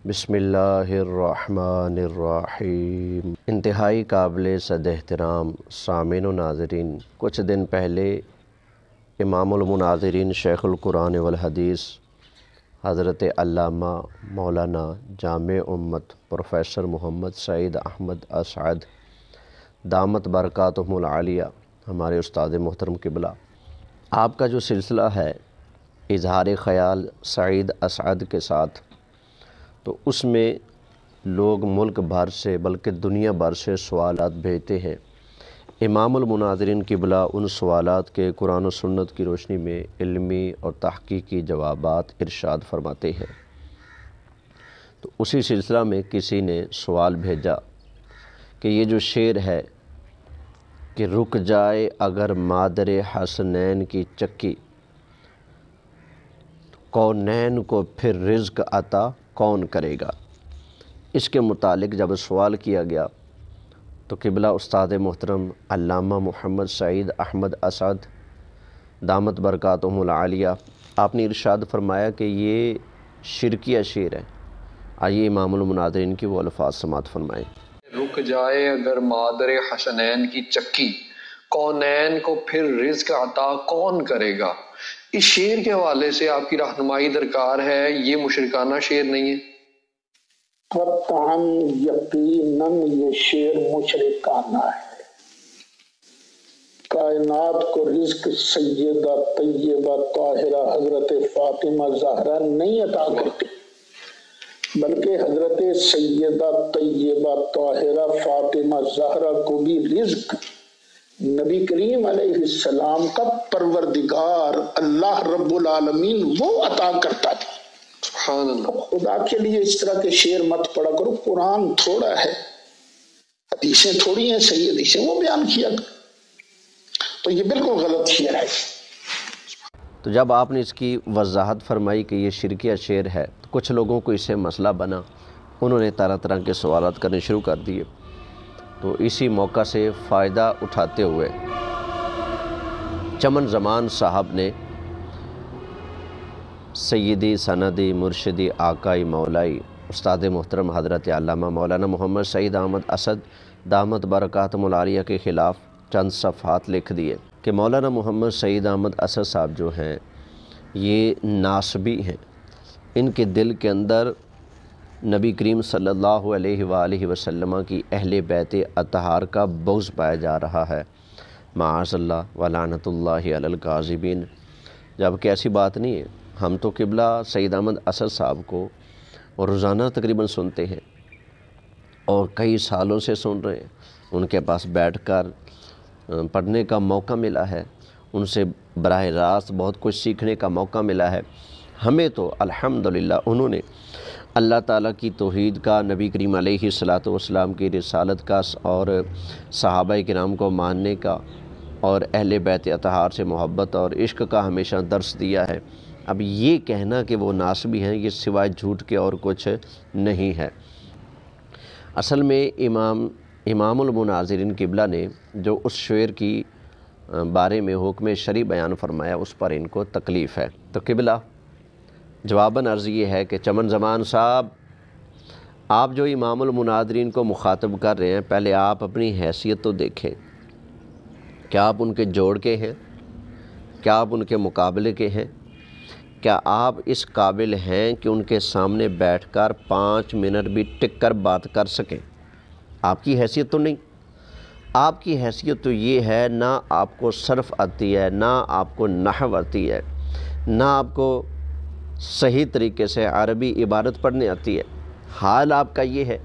بسم اللہ الرحمن الرحیم۔ انتہائی قابل صد احترام سامعین و ناظرین، کچھ دن پہلے امام المناظرین شیخ القرآن والحدیث حضرت علامہ مولانا جامع امت پروفیسر محمد سعید احمد اسعد دامت برکاتہم العالیہ، ہمارے استاد محترم قبلہ، آپ کا جو سلسلہ ہے اظہار خیال سعید اسعد کے ساتھ، تو اس میں لوگ ملک بھر سے بلکہ دنیا بھر سے سوالات بھیجتے ہیں۔ امام المناظرین قبلہ ان سوالات کے قرآن و سنت کی روشنی میں علمی اور تحقیقی جوابات ارشاد فرماتے ہیں۔ تو اسی سلسلہ میں کسی نے سوال بھیجا کہ یہ جو شعر ہے کہ رک جائے اگر مادر حسنین کی چکی، کونین کو پھر رزق عطا کون کرے گا، اس کے متعلق جب سوال کیا گیا تو قبلہ استاد محترم علامہ محمد سعید احمد اسعد دامت برکاتہم العالیہ، آپ نے ارشاد فرمایا کہ یہ شرکیہ شعر ہے۔ آئیے امام المناظرین کی وہ الفاظ سماعت فرمائیں۔ رک جائے اگر مادر حسنین کی چکی، کونین کو پھر رزق عطا کون کرے گا۔ اس شعر کے حوالے سے آپ کی رہنمائی درکار ہے، یہ مشرکانہ شعر نہیں ہے؟ قطعاً یقیناً یہ شعر مشرکانہ ہے۔ کائنات کو رزق سیدہ طیبہ طاہرہ حضرت فاطمہ زہرا نہیں عطا کرتی، بلکہ حضرت سیدہ طیبہ طاہرہ فاطمہ زہرا کو بھی رزق نبی کریم علیہ السلام کا پروردگار اللہ رب العالمین وہ عطا کرتا تھا۔ سبحان اللہ۔ خدا کے لیے اس طرح کے شعر مت پڑھا کرو، قرآن تھوڑا ہے، حدیثیں تھوڑی ہیں، صحیح حدیثیں وہ بیان کیا کرو، تو یہ بالکل غلط شعر ہے۔ تو جب آپ نے اس کی وضاحت فرمائی کہ یہ شرکیہ شعر ہے تو کچھ لوگوں کو اس سے مسئلہ بنا، انہوں نے طرح طرح کے سوالات کرنے شروع کر دیے۔ تو اسی موقع سے فائدہ اٹھاتے ہوئے چمن زمان صاحب نے سیدی سندی مرشدی آقائی مولائی استاد محترم حضرت علامہ مولانا محمد سعید احمد اسعد دامت برکاتہم العالیہ کے خلاف چند صفحات لکھ دیے کہ مولانا محمد سعید احمد اسعد صاحب جو ہیں یہ ناسبی ہیں، ان کے دل کے اندر نبی کریم صلی اللہ علیہ وآلہ وسلم کی اہل بیت اطہار کا بغض پایا جا رہا ہے، معاذ اللہ ولعنت اللہ علی الکاذبین، جبکہ ایسی بات نہیں ہے۔ ہم تو قبلہ سعید احمد اسعد صاحب کو روزانہ تقریباً سنتے ہیں اور کئی سالوں سے سن رہے ہیں، ان کے پاس بیٹھ کر پڑھنے کا موقع ملا ہے، ان سے براہ راست بہت کچھ سیکھنے کا موقع ملا ہے۔ ہمیں تو الحمدللہ انہوں نے اللہ تعالیٰ کی توحید کا، نبی کریم علیہ الصلاۃ والسلام کی رسالت کا اور صحابہ کرام کو ماننے کا اور اہل بیت اطہار سے محبت اور عشق کا ہمیشہ درس دیا ہے۔ اب یہ کہنا کہ وہ ناسبی ہیں، یہ سوائے جھوٹ کے اور کچھ نہیں ہے۔ اصل میں امام المناظرین قبلہ نے جو اس شعر کی بارے میں حکم شرعی بیان فرمایا، اس پر ان کو تکلیف ہے۔ تو قبلہ جواباً عرض یہ ہے کہ چمن زمان صاحب، آپ جو امام المناظرین کو مخاطب کر رہے ہیں، پہلے آپ اپنی حیثیت تو دیکھیں، کیا آپ ان کے جوڑ کے ہیں؟ کیا آپ ان کے مقابلے کے ہیں؟ کیا آپ اس قابل ہیں کہ ان کے سامنے بیٹھ کر 5 منٹ بھی ٹک کر بات کر سکیں؟ آپ کی حیثیت تو نہیں۔ آپ کی حیثیت تو یہ ہے، نہ آپ کو صرف آتی ہے، نہ آپ کو نحو آتی ہے، نہ آپ کو صحیح طریقے سے عربی عبارت پڑھنے آتی ہے، حال آپ کا یہ ہے،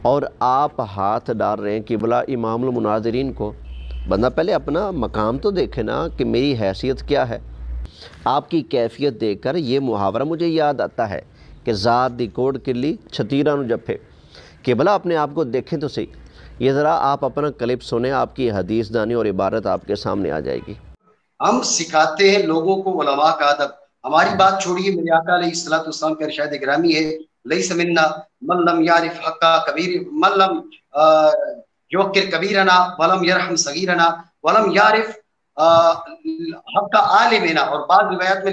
اور آپ ہاتھ ڈال رہے ہیں قبلہ امام المناظرین کو۔ بندہ پہلے اپنا مقام تو دیکھے نا کہ میری حیثیت کیا ہے۔ آپ کی کیفیت دیکھ کر یہ محاورہ مجھے یاد آتا ہے کہ ذات دی کوڑ کلی چھتیرا نو جپے۔ قبلہ اپنے آپ کو دیکھیں تو صحیح۔ یہ ذرا آپ اپنا کلپ سنیں، آپ کی حدیث دانی اور عبارت آپ کے سامنے آ جائے گی۔ ہم سکھاتے ہیں لوگوں کو علماء کا ادب۔ ہماری بات چھوڑیے، میرے آقا علیہ الصلوۃ والسلام کا ارشاد گرامی ہے، لیس منا من لم یعرف حق کبیر، من لم یوقر کبیرنا ولم یرحم صغیرنا ولم یعرف حق عالمنا، اور بعض روایات میں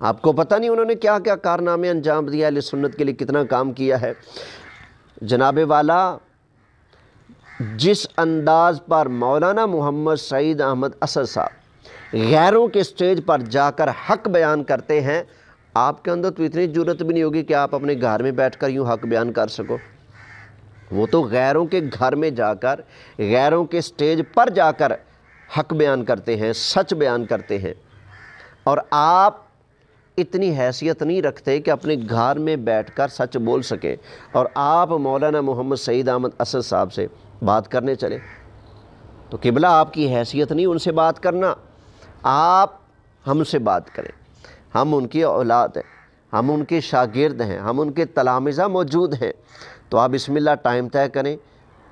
آپ کو پتہ نہیں انہوں نے کیا کیا کارنامے انجام دیا، اہل سنت کے لیے کتنا کام کیا ہے۔ جناب والا، جس انداز پر مولانا محمد سعید احمد اسد صاحب غیروں کے سٹیج پر جا کر حق بیان کرتے ہیں، آپ کے اندر تو اتنی جرت بھی نہیں ہوگی کہ آپ اپنے گھر میں بیٹھ کر یوں حق بیان کر سکو۔ وہ تو غیروں کے گھر میں جا کر، غیروں کے سٹیج پر جا کر حق بیان کرتے ہیں، سچ بیان کرتے ہیں، اور آپ اتنی حیثیت نہیں رکھتے کہ اپنے گھر میں بیٹھ کر سچ بول سکیں، اور آپ مولانا محمد سعید احمد اسد صاحب سے بات کرنے چلے۔ تو قبلہ آپ کی حیثیت نہیں ان سے بات کرنا، آپ ہم سے بات کریں، ہم ان کی اولاد ہیں، ہم ان کے شاگرد ہیں، ہم ان کے تلامذہ موجود ہیں۔ تو آپ بسم اللہ ٹائم طے کریں،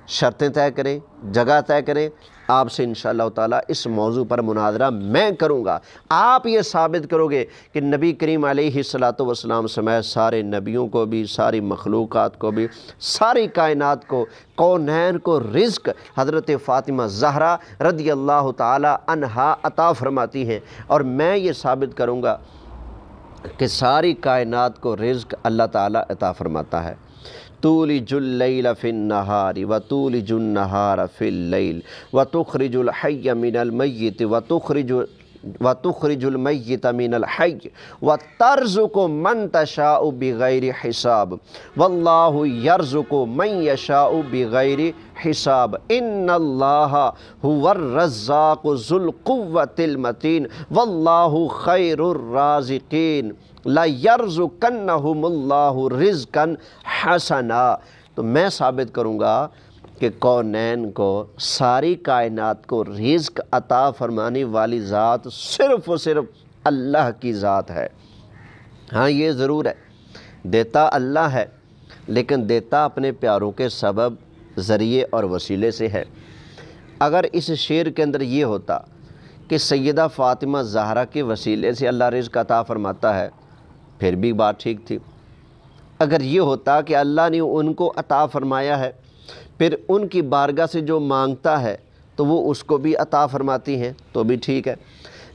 شرطیں طے کریں، جگہ طے کریں، آپ سے انشاءاللہ تعالیٰ اس موضوع پر مناظرہ میں کروں گا۔ آپ یہ ثابت کرو گے کہ نبی کریم علیہ الصلوۃ سمیت سارے نبیوں کو بھی، ساری مخلوقات کو بھی، ساری کائنات کو، کونین کو رزق حضرت فاطمہ زہرا رضی اللہ تعالیٰ عنہا عطا فرماتی ہیں، اور میں یہ ثابت کروں گا کہ ساری کائنات کو رزق اللہ تعالیٰ عطا فرماتا ہے۔ تولج اللیل فی النہار وتولج النہار فی اللیل وتخرج الحی من المیت وتخرج المیت من الحی وترزق من تشاء بغیر حساب واللہ یرزق من یشاء بغیر حساب ان اللہ هو الرزاق ذو القوۃ المتین واللہ خیر الرازقین لَيَرْزُقَنَّهُمُ اللَّهُ رِزْقًا حَسَنًا۔ تو میں ثابت کروں گا کہ کونین کو، ساری کائنات کو رزق عطا فرمانے والی ذات صرف و صرف اللہ کی ذات ہے۔ ہاں یہ ضرور ہے، دیتا اللہ ہے، لیکن دیتا اپنے پیاروں کے سبب، ذریعے اور وسیلے سے ہے۔ اگر اس شعر کے اندر یہ ہوتا کہ سیدہ فاطمہ زہرا کے وسیلے سے اللہ رزق عطا فرماتا ہے، پھر بھی بات ٹھیک تھی۔ اگر یہ ہوتا کہ اللہ نے ان کو عطا فرمایا ہے، پھر ان کی بارگاہ سے جو مانگتا ہے تو وہ اس کو بھی عطا فرماتی ہیں، تو بھی ٹھیک ہے۔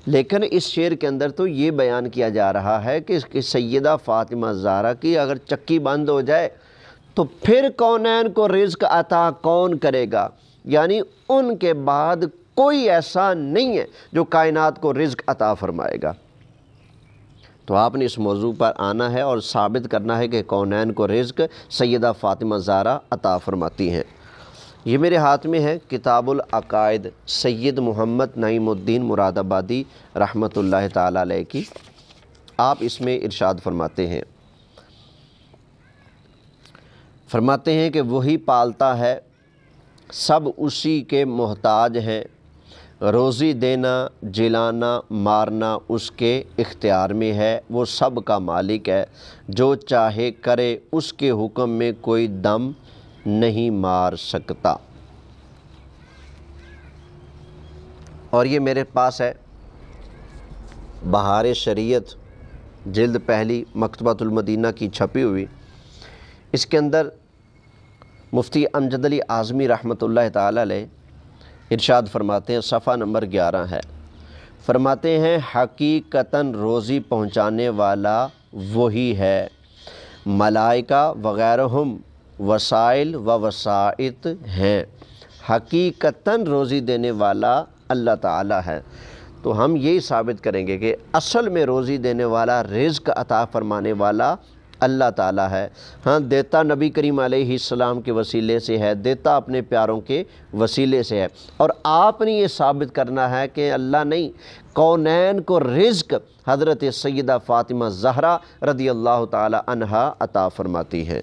لیکن اس شعر کے اندر تو یہ بیان کیا جا رہا ہے کہ سیدہ فاطمہ زہرا کی اگر چکی بند ہو جائے تو پھر کونین کو رزق عطا کون کرے گا؟ یعنی ان کے بعد کوئی ایسا نہیں ہے جو کائنات کو رزق عطا فرمائے گا۔ تو آپ نے اس موضوع پر آنا ہے اور ثابت کرنا ہے کہ کونین کو رزق سیدہ فاطمہ زہرا عطا فرماتی ہیں۔ یہ میرے ہاتھ میں ہے کتاب العقائد سید محمد نعیم الدین مراد آبادی رحمۃ اللہ تعالیٰ علیہ کی۔ آپ اس میں ارشاد فرماتے ہیں کہ وہی پالتا ہے، سب اسی کے محتاج ہیں، روزی دینا، جلانا، مارنا اس کے اختیار میں ہے، وہ سب کا مالک ہے، جو چاہے کرے اس کے حکم میں کوئی دم نہیں مار سکتا۔ اور یہ میرے پاس ہے بہار شریعت جلد پہلی مکتبۃ المدینہ کی چھپی ہوئی۔ اس کے اندر مفتی امجد علی اعظمی رحمۃ اللہ تعالیٰ علیہ ارشاد فرماتے ہیں، صفحہ نمبر 11 ہے، فرماتے ہیں حقیقتاً روزی پہنچانے والا وہی ہے، ملائکہ وغیرہم وسائل و وسائط ہیں، حقیقتاً روزی دینے والا اللہ تعالیٰ ہے۔ تو ہم یہی ثابت کریں گے کہ اصل میں روزی دینے والا، رزق عطا فرمانے والا اللہ تعالیٰ ہے۔ ہاں دیتا نبی کریم علیہ السلام کے وسیلے سے ہے، دیتا اپنے پیاروں کے وسیلے سے ہے، اور آپ نے یہ ثابت کرنا ہے کہ اللہ نہیں، کونین کو رزق حضرت سیدہ فاطمہ زہرا رضی اللہ تعالی عنہا عطا فرماتی ہیں۔